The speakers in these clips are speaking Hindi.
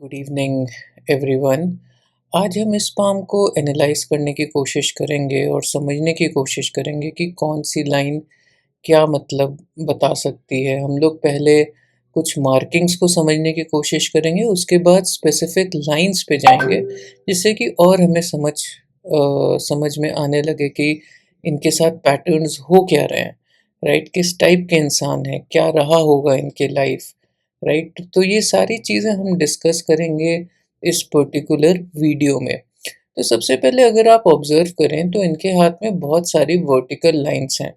Good evening everyone. आज हम इस पाम को एनालाइज करने की कोशिश करेंगे और समझने की कोशिश करेंगे कि कौन सी लाइन क्या मतलब बता सकती है। हम लोग पहले कुछ मार्किंग्स को समझने की कोशिश करेंगे, उसके बाद स्पेसिफिक लाइंस पे जाएंगे, जिससे कि और हमें समझ में आने लगे कि इनके साथ पैटर्न्स हो क्या रहे हैं। राइट, किस टाइप के इंसान हैं, क्या रहा होगा इनके लाइफ। राइट, तो ये सारी चीज़ें हम डिस्कस करेंगे इस पर्टिकुलर वीडियो में। तो सबसे पहले अगर आप ऑब्जर्व करें तो इनके हाथ में बहुत सारी वर्टिकल लाइंस हैं।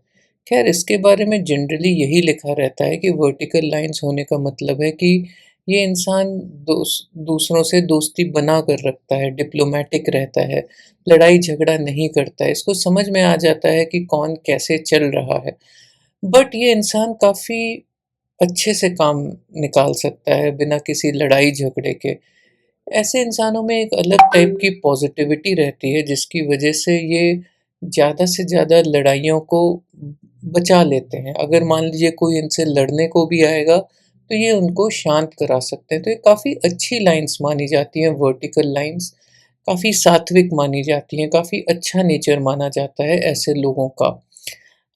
खैर, इसके बारे में जनरली यही लिखा रहता है कि वर्टिकल लाइंस होने का मतलब है कि ये इंसान दूसरों से दोस्ती बना कर रखता है, डिप्लोमेटिक रहता है, लड़ाई झगड़ा नहीं करता है, इसको समझ में आ जाता है कि कौन कैसे चल रहा है। बट ये इंसान काफ़ी अच्छे से काम निकाल सकता है बिना किसी लड़ाई झगड़े के। ऐसे इंसानों में एक अलग टाइप की पॉजिटिविटी रहती है, जिसकी वजह से ये ज़्यादा से ज़्यादा लड़ाइयों को बचा लेते हैं। अगर मान लीजिए कोई इनसे लड़ने को भी आएगा तो ये उनको शांत करा सकते हैं। तो ये काफ़ी अच्छी लाइंस मानी जाती हैं, वर्टिकल लाइंस काफ़ी सात्विक मानी जाती हैं, काफ़ी अच्छा नेचर माना जाता है ऐसे लोगों का।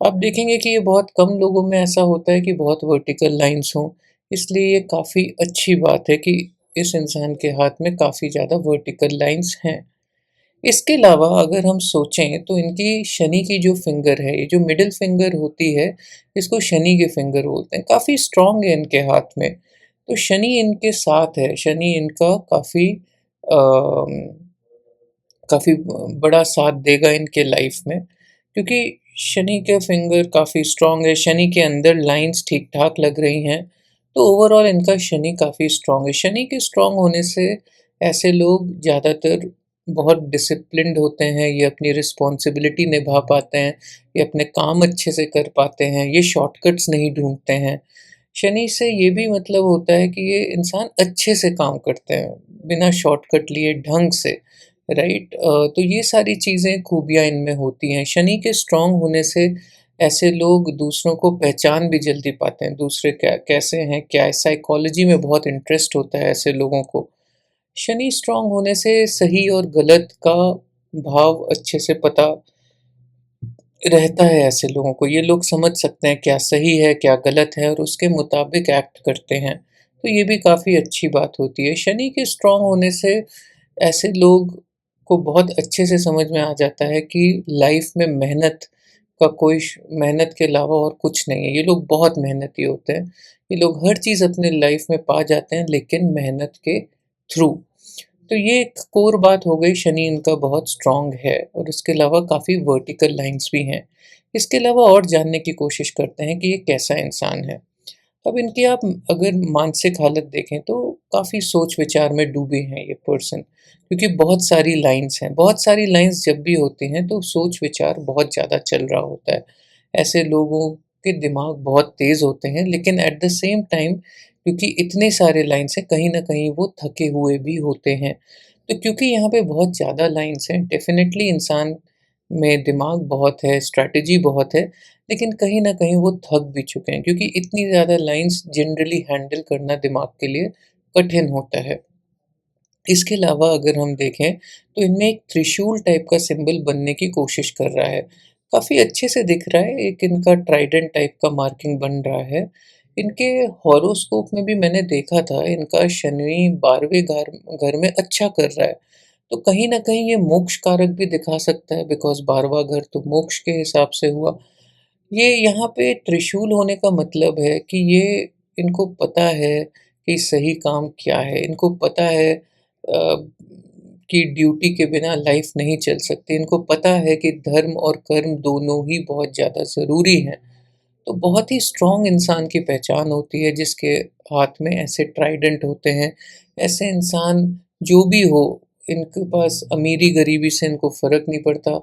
आप देखेंगे कि ये बहुत कम लोगों में ऐसा होता है कि बहुत वर्टिकल लाइंस हों, इसलिए ये काफ़ी अच्छी बात है कि इस इंसान के हाथ में काफ़ी ज़्यादा वर्टिकल लाइंस हैं। इसके अलावा अगर हम सोचें तो इनकी शनि की जो फिंगर है, ये जो मिडिल फिंगर होती है, इसको शनि के फिंगर बोलते हैं, काफ़ी स्ट्रॉन्ग है इनके हाथ में। तो शनि इनके साथ है, शनि इनका काफ़ी बड़ा साथ देगा इनके लाइफ में, क्योंकि शनि के फिंगर काफ़ी स्ट्रॉन्ग है, शनि के अंदर लाइंस ठीक ठाक लग रही हैं। तो ओवरऑल इनका शनि काफ़ी स्ट्रॉन्ग है। शनि के स्ट्रॉन्ग होने से ऐसे लोग ज़्यादातर बहुत डिसिप्लिन्ड होते हैं, ये अपनी रिस्पॉन्सिबिलिटी निभा पाते हैं, ये अपने काम अच्छे से कर पाते हैं, ये शॉर्टकट्स नहीं ढूंढते हैं। शनि से ये भी मतलब होता है कि ये इंसान अच्छे से काम करते हैं, बिना शॉर्टकट लिए ढंग से। राइट, तो ये सारी चीज़ें खूबियाँ इनमें होती हैं। शनि के स्ट्रॉन्ग होने से ऐसे लोग दूसरों को पहचान भी जल्दी पाते हैं, दूसरे क्या कैसे हैं, क्या है, साइकोलॉजी में बहुत इंटरेस्ट होता है ऐसे लोगों को। शनि स्ट्रॉन्ग होने से सही और गलत का भाव अच्छे से पता रहता है ऐसे लोगों को। ये लोग समझ सकते हैं क्या सही है, क्या गलत है, और उसके मुताबिक एक्ट करते हैं। तो ये भी काफ़ी अच्छी बात होती है। शनि के स्ट्रॉन्ग होने से ऐसे लोग को बहुत अच्छे से समझ में आ जाता है कि लाइफ में मेहनत के अलावा और कुछ नहीं है। ये लोग बहुत मेहनती होते हैं। ये लोग हर चीज़ अपने लाइफ में पा जाते हैं, लेकिन मेहनत के थ्रू। तो ये एक कोर बात हो गई, शनि इनका बहुत स्ट्रॉन्ग है, और इसके अलावा काफ़ी वर्टिकल लाइंस भी हैं। इसके अलावा और जानने की कोशिश करते हैं कि ये कैसा इंसान है। अब इनकी आप अगर मानसिक हालत देखें तो काफ़ी सोच विचार में डूबे हैं ये पर्सन, क्योंकि बहुत सारी लाइंस हैं। बहुत सारी लाइंस जब भी होती हैं तो सोच विचार बहुत ज़्यादा चल रहा होता है। ऐसे लोगों के दिमाग बहुत तेज़ होते हैं, लेकिन एट द सेम टाइम क्योंकि इतने सारे लाइन्स हैं, कहीं न कहीं वो थके हुए भी होते हैं। तो क्योंकि यहाँ पे बहुत ज़्यादा लाइन्स हैं, डेफ़िनेटली इंसान में दिमाग बहुत है, स्ट्रैटेजी बहुत है, लेकिन कहीं न कहीं वो थक भी चुके हैं, क्योंकि इतनी ज़्यादा लाइन्स जनरली हैंडल करना दिमाग के लिए कठिन होता है। इसके अलावा अगर हम देखें तो इनमें एक त्रिशूल टाइप का सिंबल बनने की कोशिश कर रहा है। काफ़ी अच्छे से दिख रहा है, एक इनका ट्राइडेंट टाइप का मार्किंग बन रहा है। इनके हॉरोस्कोप में भी मैंने देखा था, इनका शनि 12वें घर में अच्छा कर रहा है। तो कहीं न कहीं ये मोक्ष कारक भी दिखा सकता है, बिकॉज़ 12वाँ घर तो मोक्ष के हिसाब से हुआ। ये यहाँ पे त्रिशूल होने का मतलब है कि ये इनको पता है कि सही काम क्या है, इनको पता है कि ड्यूटी के बिना लाइफ नहीं चल सकती, इनको पता है कि धर्म और कर्म दोनों ही बहुत ज़्यादा ज़रूरी हैं। तो बहुत ही स्ट्रॉन्ग इंसान की पहचान होती है जिसके हाथ में ऐसे ट्राइडेंट होते हैं। ऐसे इंसान जो भी हो, इनके पास अमीरी-गरीबी से इनको फ़र्क नहीं पड़ता।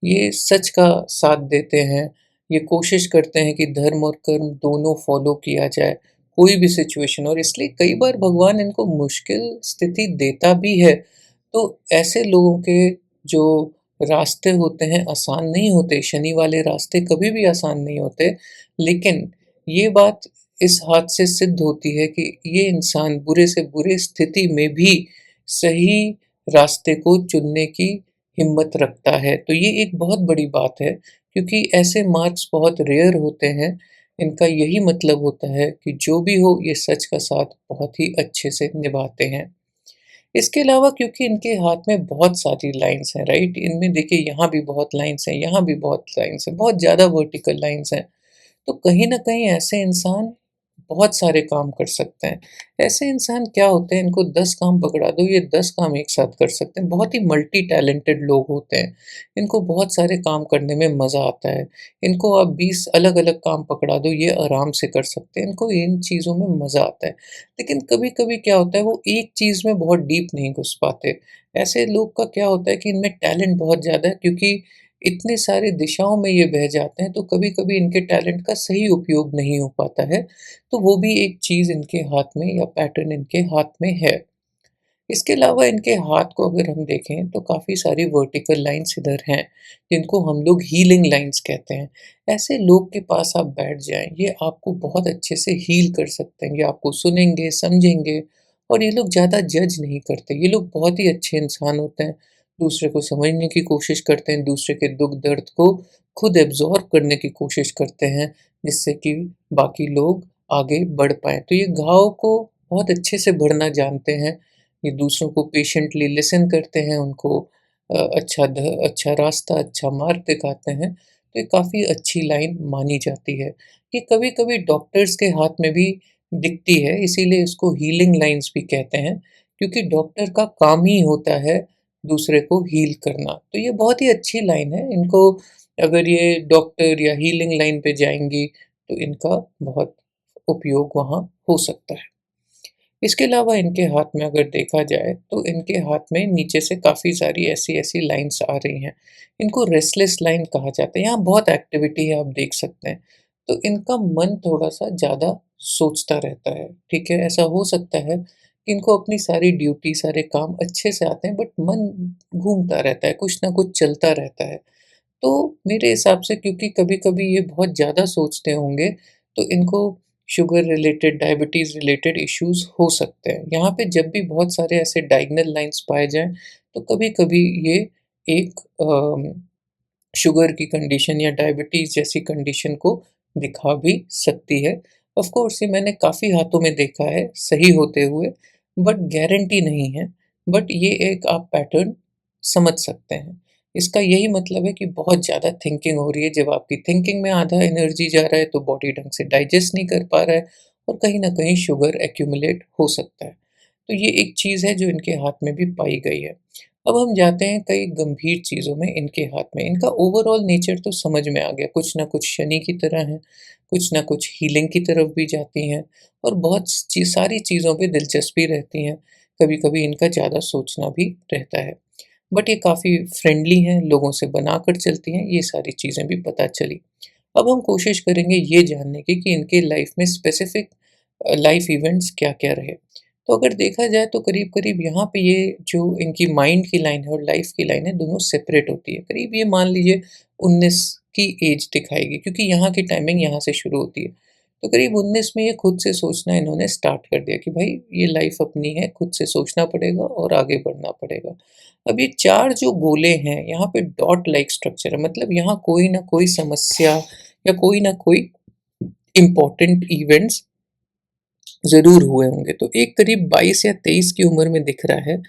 ये सच का साथ देते हैं, ये कोशिश करते हैं कि धर्म और कर्म दोनों फ़ॉलो किया जाए, कोई भी सिचुएशन, और इसलिए कई बार भगवान इनको मुश्किल स्थिति देता भी है। तो ऐसे लोगों के जो रास्ते होते हैं आसान नहीं होते, शनि वाले रास्ते कभी भी आसान नहीं होते, लेकिन ये बात इस हाथ से सिद्ध होती है कि ये इंसान बुरे से बुरे स्थिति में भी सही रास्ते को चुनने की हिम्मत रखता है। तो ये एक बहुत बड़ी बात है, क्योंकि ऐसे मार्क्स बहुत रेयर होते हैं। इनका यही मतलब होता है कि जो भी हो ये सच का साथ बहुत ही अच्छे से निभाते हैं। इसके अलावा क्योंकि इनके हाथ में बहुत सारी लाइन्स हैं, राइट? इनमें देखिए यहाँ भी बहुत लाइन्स हैं, यहाँ भी बहुत लाइन्स हैं, बहुत ज़्यादा वर्टिकल लाइन्स हैं। तो कहीं न कहीं ऐसे इंसान बहुत सारे काम कर सकते हैं। ऐसे इंसान क्या होते हैं, इनको 10 काम पकड़ा दो, ये 10 काम एक साथ कर सकते हैं। बहुत ही मल्टी टैलेंटेड लोग होते हैं। इनको बहुत सारे काम करने में मज़ा आता है। इनको आप 20 अलग-अलग काम पकड़ा दो, ये आराम से कर सकते हैं। इनको इन चीज़ों में मज़ा आता है। लेकिन कभी-कभी क्या होता है, वो एक चीज़ में बहुत डीप नहीं घुस पाते। ऐसे लोग का क्या होता है कि इनमें टैलेंट बहुत ज़्यादा है, क्योंकि इतने सारे दिशाओं में ये बह जाते हैं, तो कभी-कभी इनके टैलेंट का सही उपयोग नहीं हो पाता है। तो वो भी एक चीज़ इनके हाथ में या पैटर्न इनके हाथ में है। इसके अलावा इनके हाथ को अगर हम देखें तो काफ़ी सारी वर्टिकल लाइन्स इधर हैं, जिनको हम लोग हीलिंग लाइन्स कहते हैं। ऐसे लोग के पास आप बैठ जाएँ, ये आपको बहुत अच्छे से हील कर सकते हैं। ये आपको सुनेंगे, समझेंगे, और ये लोग ज़्यादा जज नहीं करते। ये लोग बहुत ही अच्छे इंसान होते हैं, दूसरे को समझने की कोशिश करते हैं, दूसरे के दुःख-दर्द को खुद एब्ज़ॉर्ब करने की कोशिश करते हैं, जिससे कि बाकी लोग आगे बढ़ पाएँ। तो ये घाव को बहुत अच्छे से भरना जानते हैं। ये दूसरों को पेशेंटली लिसन करते हैं, उनको अच्छा रास्ता, अच्छा मार्ग दिखाते हैं, तो ये काफ़ी अच्छी लाइन मानी जाती है। ये कभी-कभी डॉक्टर्स के हाथ में भी दिखती है, इसीलिए इसको हीलिंग लाइन्स भी कहते हैं, क्योंकि डॉक्टर का काम ही होता है दूसरे को हील करना। तो ये बहुत ही अच्छी लाइन है, इनको अगर ये डॉक्टर या हीलिंग लाइन पे जाएँगी, तो इनका बहुत उपयोग वहाँ हो सकता है। इसके अलावा इनके हाथ में अगर देखा जाए तो इनके हाथ में नीचे से काफ़ी सारी ऐसी-ऐसी लाइन्स आ रही हैं। इनको रेस्टलेस लाइन कहा जाता है, यहाँ बहुत एक्टिविटी है, आप देख सकते हैं। तो इनका मन थोड़ा-सा ज़्यादा सोचता रहता है, ठीक है? ऐसा हो सकता है कि इनको अपनी सारी ड्यूटी, सारे काम अच्छे से आते हैं, बट मन घूमता रहता है, कुछ ना कुछ चलता रहता है। तो मेरे हिसाब से क्योंकि कभी-कभी ये बहुत ज़्यादा सोचते होंगे, तो इनको sugar related, diabetes related issues हो सकते हैं। यहाँ पे जब भी बहुत सारे ऐसे डायग्नल लाइन्स पाए जाएँ, तो कभी-कभी ये एक शुगर की कंडीशन या डायबिटीज़ जैसी कंडीशन को दिखा भी सकती है। ऑफ़ कोर्स ये मैंने काफ़ी हाथों में देखा है सही होते हुए, बट गारंटी नहीं है। बट ये एक आप पैटर्न समझ सकते हैं। इसका यही मतलब है कि बहुत ज़्यादा थिंकिंग हो रही है, जब आपकी थिंकिंग में आधा एनर्जी जा रहा है तो बॉडी ढंग से डाइजेस्ट नहीं कर पा रहा है, और कहीं न कहीं शुगर एक्यूमुलेट हो सकता है। तो ये एक चीज़ है जो इनके हाथ में भी पाई गई है। अब हम जाते हैं कई गंभीर चीज़ों में इनके हाथ में। इनका ओवरऑल नेचर तो समझ में आ गया, कुछ न कुछ शनि की तरह हैं, कुछ न कुछ हीलिंग की तरफ भी जाती हैं, और बहुत सारी चीज़ों पे दिलचस्पी रहती हैं। कभी-कभी इनका ज़्यादा सोचना भी रहता है। बट ये काफ़ी फ्रेंडली हैं, लोगों से बनाकर चलती हैं, ये सारी चीज़ें भी पता चली। अब हम कोशिश करेंगे ये जानने की कि इनके लाइफ़ में स्पेसिफ़िक लाइफ़ इवेंट्स क्या-क्या रहे। तो अगर देखा जाए तो करीब-करीब यहाँ पे ये जो इनकी माइंड की लाइन है और लाइफ़ की लाइन है, दोनों सेपरेट होती है। करीब ये मान लीजिए 19 की एज दिखाएगी, क्योंकि यहाँ की टाइमिंग यहाँ से शुरू होती है। तो करीब 19 में ये खुद से सोचना इन्होंने स्टार्ट कर दिया कि भाई ये लाइफ़ अपनी है, खुद से सोचना पड़ेगा और आगे बढ़ना पड़ेगा। अब ये 4 जो गोले हैं, यहाँ पे डॉट लाइक स्ट्रक्चर है, मतलब यहाँ कोई न कोई समस्या या कोई न कोई इम्पोर्टेंट इवेंट्स ज़रूर हुए होंगे। तो एक करीब 22 या 23 की उम्र में दिख रहा है,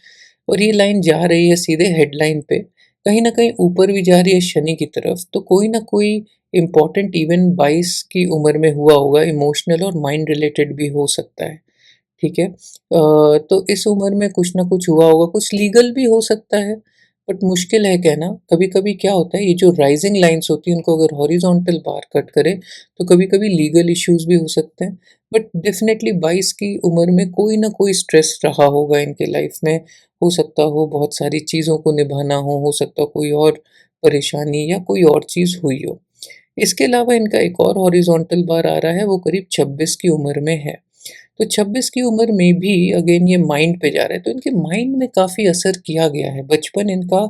और ये लाइन जा रही है सीधे हेडलाइन पे, कहीं न कहीं ऊपर भी जा रही है शनि की तरफ। तो कोई न कोई इम्पोर्टेंट इवेंट 22 की उम्र में हुआ होगा, इमोशनल और माइंड रिलेटेड भी हो सकता है, ठीक है? तो इस उम्र में कुछ न कुछ हुआ होगा, कुछ लीगल भी हो सकता है, बट मुश्किल है कहना। कभी-कभी क्या होता है, ये जो राइज़िंग लाइन्स होती हैं, उनको अगर हॉरिज़ॉन्टल बार कट करें, तो कभी-कभी लीगल इश्यूज़ भी हो सकते हैं। बट डेफ़िनेटली 22 की उम्र में कोई न कोई स्ट्रेस रहा होगा इनके लाइफ़ में। हो सकता हो बहुत सारी चीज़ों को निभाना हो सकता हो कोई और परेशानी या कोई और चीज़ हुई हो। इसके अलावा इनका एक और हॉरिज़ॉन्टल बार आ रहा है, वो करीब 26 की उम्र में है। तो 26 की उम्र में भी अगेन ये माइंड पे जा रहा है, तो इनके माइंड में काफ़ी असर किया गया है। बचपन इनका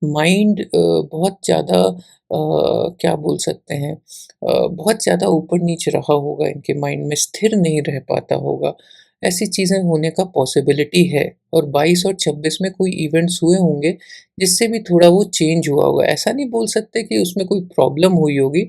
माइंड बहुत ज़्यादा क्या बोल सकते हैं, बहुत ज़्यादा ऊपर-नीच रहा होगा, इनके माइंड में स्थिर नहीं रह पाता होगा। ऐसी चीज़ें होने का पॉसिबिलिटी है और 22 और 26 में कोई इवेंट्स हुए होंगे, जिससे भी थोड़ा वो चेंज हुआ होगा। ऐसा नहीं बोल सकते कि उसमें कोई प्रॉब्लम हुई होगी,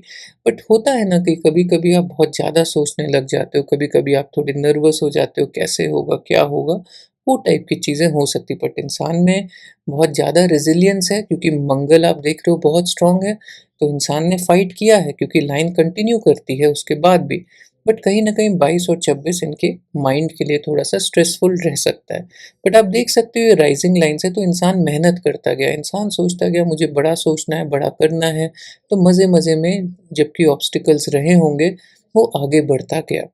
बट होता है ना कि कभी-कभी आप बहुत ज़्यादा सोचने लग जाते हो, कभी-कभी आप थोड़े नर्वस हो जाते हो, कैसे होगा, क्या होगा? वो टाइप की चीज़ें हो सकती, बट इंसान में बहुत ज़्यादा रेज़िलियंस है क्योंकि मंगल आप देख रहे हो बहुत स्ट्रॉन्ग है, तो इंसान ने फाइट किया है क्योंकि लाइन कंटिन्यू करती है उसके बाद भी। बट कहीं न कहीं 22 और 26 इनके माइंड के लिए थोड़ा-सा स्ट्रेसफुल रह सकता है। बट आप देख सकते हो ये राइज़िंग लाइन से तो इंसान मेहनत करता गया, इंसान सोचता गया मुझे बड़ा सोचना है, बड़ा करना है, तो मज़े-मज़े में जबकि ऑब्स्टिकल्स रहे होंगे, वो आगे बढ़ता गया।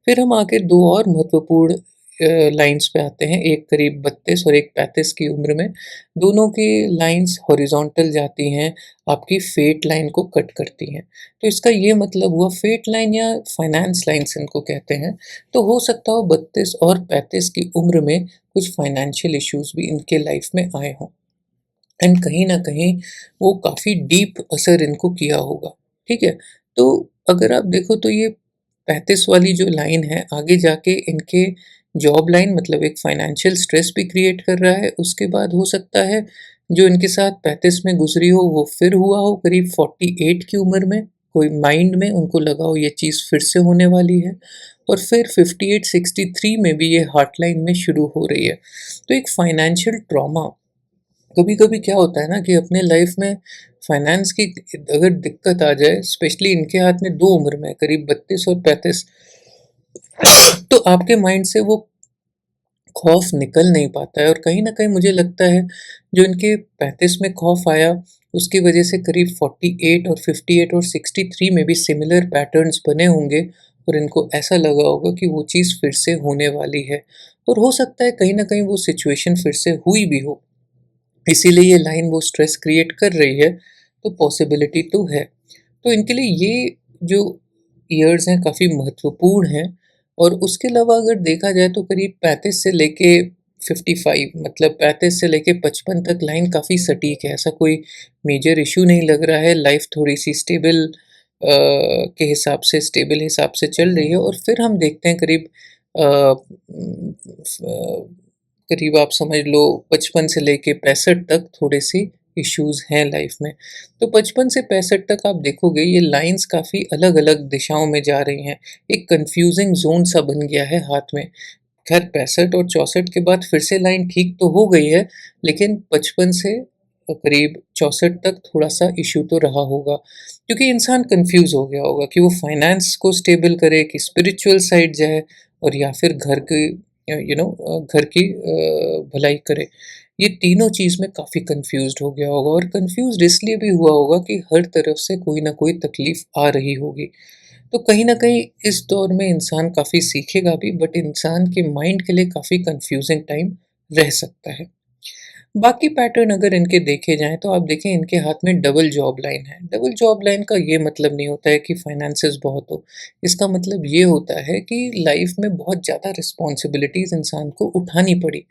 फिर हम आगे 2 और महत्वपूर्ण लाइन्स पे आते हैं, एक करीब 32 और एक 35 की उम्र में। दोनों की लाइन्स हॉरिज़ॉन्टल जाती हैं, आपकी फेट लाइन को कट करती हैं। तो इसका ये मतलब हुआ फेट लाइन या फाइनेंस लाइन्स इनको कहते हैं। तो हो सकता हो 32 और 35 की उम्र में कुछ फाइनेंशियल इश्यूज़ भी इनके लाइफ़ में आए हों। एंड कहीं न कहीं वो काफ़ी डीप असर इनको किया होगा, ठीक है? तो अगर आप देखो तो ये 35 वाली जो लाइन है, आगे जाके इनके जॉब लाइन मतलब एक फाइनेंशियल स्ट्रेस भी क्रिएट कर रहा है, उसके बाद हो सकता है जो इनके साथ 35 में गुज़री हो, वो फिर हुआ हो करीब 48 की उम्र में, कोई माइंड में उनको लगा हो ये चीज़ फिर से होने वाली है और फिर 58-63 में भी ये हार्ट लाइन में शुरू हो रही है। तो एक फाइनेंशियल ट्रॉमा कभी-कभी क्या होता है ना कि अपने लाइफ में फाइनेंस की अगर दिक्कत आ जाए, स्पेशली इनके हाथ में 2 उम्र में करीब 32 और 35, तो आपके माइंड से वो खौफ निकल नहीं पाता है और कहीं न कहीं मुझे लगता है जो इनके 35 में खौफ आया, उसकी वजह से करीब 48 और 58 और 63 में भी सिमिलर पैटर्न्स बने होंगे और इनको ऐसा लगा होगा कि वो चीज़ फिर से होने वाली है और हो सकता है कहीं न कहीं वो सिचुएशन फिर से हुई भी हो। इसीलिए ये लाइन वो स्ट्रेस क्रिएट कर रही है, तो पॉसिबिलिटी तो है। तो इनके लिए ये जो ईयर्स हैं काफ़ी महत्वपूर्ण हैं और उसके अलावा अगर देखा जाए तो करीब 35 से लेके 55 मतलब 35 से लेके 55 तक लाइन काफ़ी सटीक है। ऐसा कोई मेजर इश्यू नहीं लग रहा है, लाइफ़ थोड़ी-सी स्टेबल के हिसाब से स्टेबल हिसाब से चल रही है और फिर हम देखते हैं करीब अ, करीब आप समझ लो 55 से लेके 65 तक थोड़े-से इश्यूज़ हैं लाइफ में। तो 55 से 65 तक आप देखोगे ये लाइन्स काफ़ी अलग-अलग दिशाओं में जा रही हैं। एक कन्फ्यूज़िंग ज़ोन सा बन गया है हाथ में। खैर 65 और 64 के बाद फिर से लाइन ठीक तो हो गई है, लेकिन 55 से करीब 64 तक थोड़ा-सा इश्यू तो रहा होगा। क्योंकि इंसान कन्फ्यूज़ हो गया होगा कि वो फाइनेंस को स्टेबल करे कि स्पिरिचुअल साइड जाए और या फिर घर की घर की भलाई करे। ये तीनों चीज़ में काफ़ी कन्फ्यूज़्ड हो गया होगा और कन्फ्यूज़्ड इसलिए भी हुआ होगा कि हर तरफ से कोई न कोई तकलीफ़ आ रही होगी। तो कहीं न कहीं इस दौर में इंसान काफ़ी सीखेगा भी बट इंसान के माइंड के लिए काफ़ी कन्फ्यूज़िंग टाइम रह सकता है। बाकी पैटर्न अगर इनके देखे जाएँ तो आप देखें इनके हाथ में डबल जॉब लाइन है। डबल जॉब लाइन का ये मतलब नहीं होता है कि फाइनेंसेस बहुत हो। इसका मतलब ये होता है कि लाइफ़ में बहुत ज़्यादा रिस्पॉन्सिबिलिटीज़ इंसान को उठानी पड़ी।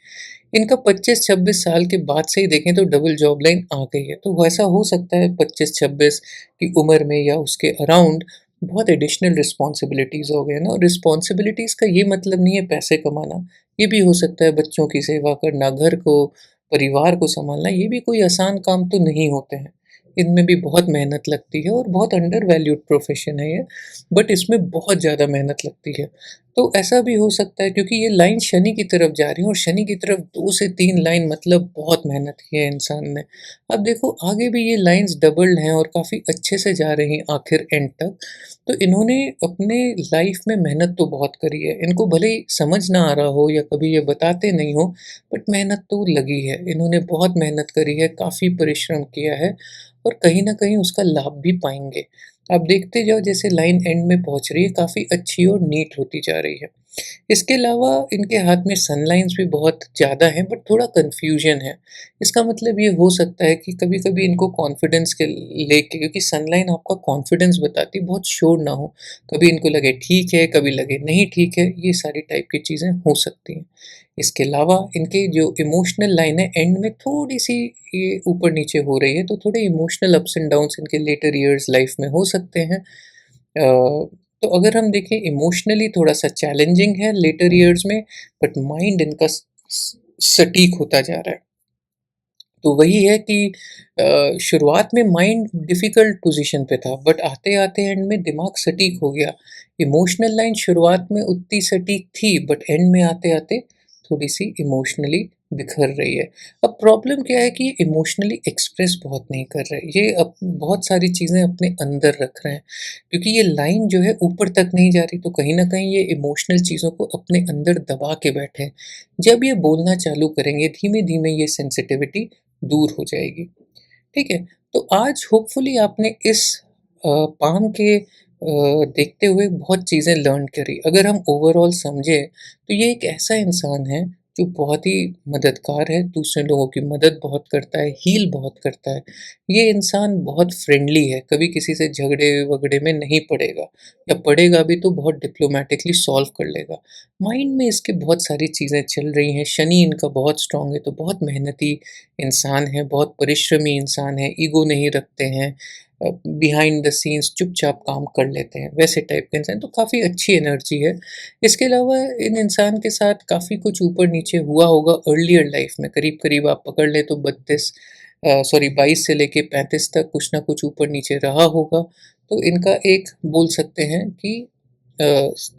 इनका 25-26 साल के बाद से ही देखें तो डबल जॉब लाइन आ गई है। तो वैसा हो सकता है 25-26 की उम्र में या उसके अराउंड बहुत एडिशनल रिस्पॉन्सिबिलिटीज़ हो गए ना और रिस्पॉन्सिबिलिटीज़ का ये मतलब नहीं है पैसे कमाना। ये भी हो सकता है बच्चों की सेवा करना, घर को, परिवार को सँभालना, ये भी कोई आसान काम तो नहीं होते हैं। इनमें भी बहुत मेहनत लगती है और बहुत अंडर वैल्यूड प्रोफ़ेशन है ये, बट इसमें बहुत ज़्यादा मेहनत लगती है। तो ऐसा भी हो सकता है क्योंकि ये लाइन शनि की तरफ जा रही है और शनि की तरफ 2 से 3 लाइन मतलब बहुत मेहनत की है इंसान ने। अब देखो आगे भी ये लाइन्स डबल्ड हैं और काफ़ी अच्छे से जा रही हैं आखिर एंड तक। तो इन्होंने अपने लाइफ़ में मेहनत तो बहुत करी है। इनको भले ही समझ ना आ रहा हो या कभी ये बताते नहीं हों, बट मेहनत तो लगी है। इन्होंने बहुत मेहनत करी है, काफ़ी परिश्रम किया है और कहीं न कहीं उसका लाभ भी पाएँगे। आप देखते जाओ जैसे लाइन एंड में पहुँच रही है, काफ़ी अच्छी और नीट होती जा रही है। इसके अलावा इनके हाथ में सन लाइन्स भी बहुत ज़्यादा हैं बट थोड़ा कन्फ्यूजन है। इसका मतलब ये हो सकता है कि कभी-कभी इनको कॉन्फिडेंस के लेके, क्योंकि सन लाइन आपका कॉन्फिडेंस बताती है, बहुत श्योर ना हो। कभी इनको लगे ठीक है, कभी लगे नहीं ठीक है, ये सारी टाइप की चीज़ें हो सकती हैं। इसके अलावा इनके जो इमोशनल लाइन है एंड में थोड़ी-सी ये ऊपर-नीचे हो रही है, तो थोड़े इमोशनल अप्स एंड डाउन्स इनके लेटर ईयर्स लाइफ में हो सकते हैं। तो अगर हम देखें इमोशनली थोड़ा-सा चैलेंजिंग है लेटर ईयर्स में, बट माइंड इनका सटीक होता जा रहा है। तो वही है कि शुरुआत में माइंड डिफ़िकल्ट पोज़ीशन पे था, बट आते-आते एंड में दिमाग सटीक हो गया। इमोशनल लाइन शुरुआत में उतनी सटीक थी, बट एंड में आते-आते थोड़ी-सी इमोशनली बिखर रही है। अब प्रॉब्लम क्या है कि इमोशनली एक्सप्रेस बहुत नहीं कर रहे। ये बहुत सारी चीज़ें अपने अंदर रख रहे हैं, क्योंकि ये लाइन जो है ऊपर तक नहीं जा रही, तो कहीं न कहीं ये इमोशनल चीज़ों को अपने अंदर दबा के बैठे हैं। जब ये बोलना चालू करेंगे, धीमे-धीमे ये सेंसिटिविटी दूर हो जाएगी, ठीक है? तो आज होपफुली आपने इस पाम के देखते हुए बहुत चीज़ें लर्न करी। अगर हम ओवरऑल समझें, तो ये एक ऐसा इंसान है जो बहुत ही मददगार है, दूसरे लोगों की मदद बहुत करता है, हील बहुत करता है। ये इंसान बहुत फ्रेंडली है, कभी किसी से झगड़े-वगड़े में नहीं पड़ेगा, या पड़ेगा भी तो बहुत डिप्लोमैटिकली सॉल्व कर लेगा। माइंड में इसके बहुत सारी चीज़ें चल रही हैं, शनि इनका बहुत स्ट्रॉन्ग है, तो बहुत मेहनती इंसान है, बहुत परिश्रमी इंसान है, ईगो नहीं रखते हैं, बिहाइंड द सीन्स चुपचाप काम कर लेते हैं, वैसे टाइप के इंसान, तो काफ़ी अच्छी एनर्जी है। इसके अलावा इन इंसान के साथ काफ़ी कुछ ऊपर-नीचे हुआ होगा अर्लियर लाइफ में, करीब-करीब आप पकड़ लें तो 22 से लेके 35 तक कुछ ना कुछ ऊपर-नीचे रहा होगा। तो इनका एक बोल सकते हैं कि अ,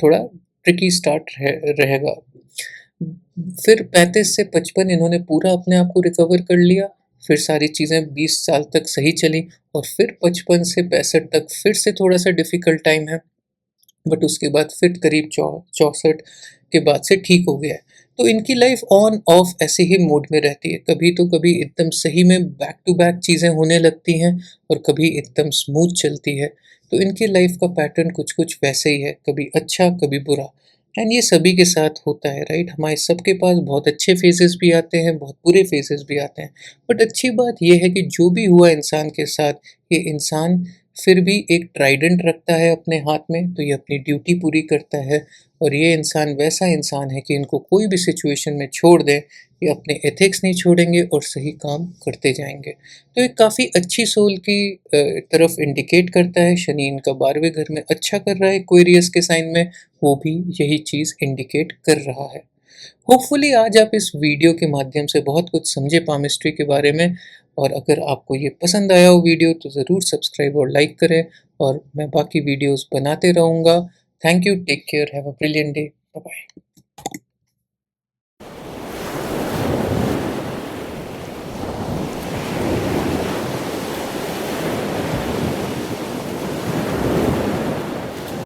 थोड़ा ट्रिकी स्टार्ट रहेगा। फिर 35 से 55 इन्होंने पूरा अपने आप को रिकवर कर लिया, फिर सारी चीज़ें 20 साल तक सही चली, और फिर 55 से 65 तक फिर से थोड़ा-सा डिफ़िकल्ट टाइम है, बट उसके बाद फिर करीब 64 के बाद से ठीक हो गया है। तो इनकी लाइफ़ ऑन ऑफ ऐसे ही मोड में रहती है, कभी तो कभी एकदम सही में बैक टू बैक चीज़ें होने लगती हैं, और कभी एकदम स्मूथ चलती है। तो इनकी लाइफ़ का पैटर्न कुछ-कुछ वैसे ही है, कभी अच्छा, कभी बुरा। एंड ये सभी के साथ होता है, राइट? हमारे सबके पास बहुत अच्छे फेजेस भी आते हैं, बहुत बुरे फेजेस भी आते हैं, बट अच्छी बात ये है कि जो भी हुआ इंसान के साथ, ये इंसान फिर भी एक ट्राइडेंट रखता है अपने हाथ में, तो ये अपनी ड्यूटी पूरी करता है। और ये इंसान वैसा इंसान है कि इनको कोई भी सिचुएशन में छोड़ दें, ये अपने एथिक्स नहीं छोड़ेंगे और सही काम करते जाएंगे। तो ये काफ़ी अच्छी सोल की तरफ इंडिकेट करता है। शनि इनका 12वें घर में अच्छा कर रहा है एक्वेरियस के साइन में, वो भी यही चीज़ इंडिकेट कर रहा है। होपफुली आज आप इस वीडियो के माध्यम से बहुत कुछ समझे पामिस्ट्री के बारे में, और अगर आपको ये पसंद आया हो वीडियो तो ज़रूर सब्सक्राइब और लाइक करें, और मैं बाकी वीडियोस बनाते रहूँगा। Thank you, take care, have a brilliant day, bye bye.